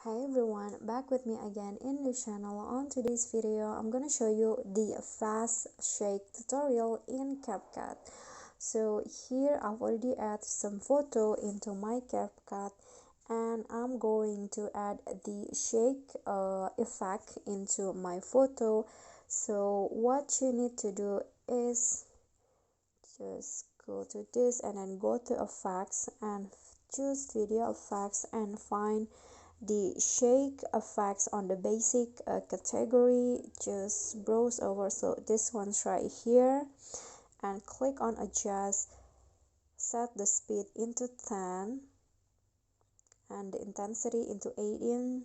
Hi everyone, back with me again in the channel. On today's video, I'm gonna show you the fast shake tutorial in CapCut. So here I've already added some photo into my CapCut, and I'm going to add the shake effect into my photo. So what you need to do is just go to this and then go to effects and choose video effects and find the shake effects on the basic category. Just browse over, so this one's right here, and click on adjust, set the speed into 10 and the intensity into 18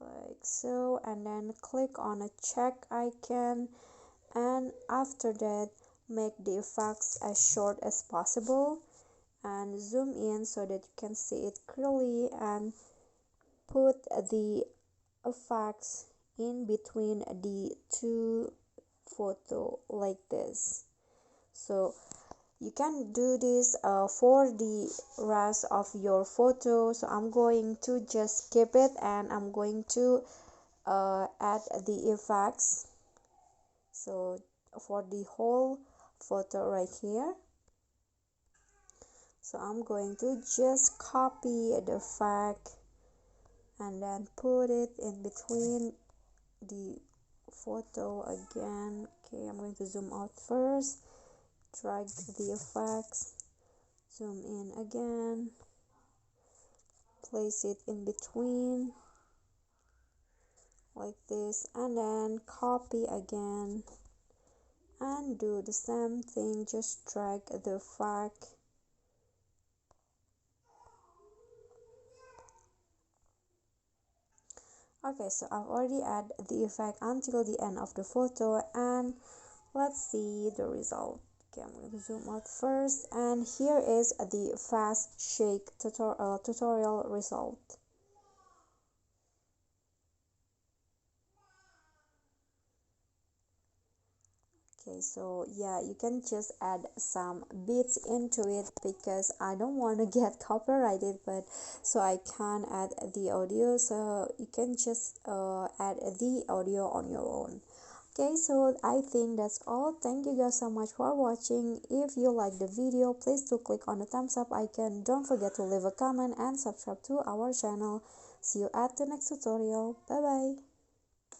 like so, and then click on a check icon, and after that make the effects as short as possible and zoom in so that you can see it clearly, and put the effects in between the two photo like this. So you can do this for the rest of your photo. So I'm going to just skip it and I'm going to add the effects, so for the whole photo right here. So I'm going to just copy the effect and then put it in between the photo again. Okay, I'm going to zoom out first, drag the effects, zoom in again, place it in between like this, and then copy again and do the same thing, just drag the effect. Okay, so I've already added the effect until the end of the photo, and let's see the result. Okay, I'm going to zoom out first, and here is the fast shake tutorial result. Okay, so yeah, you can just add some beats into it because I don't want to get copyrighted, but so I can add the audio, so you can just add the audio on your own. Okay, so I think that's all. Thank you guys so much for watching. If you like the video, please do click on the thumbs up icon. Don't forget to leave a comment and subscribe to our channel. See you at the next tutorial. Bye bye.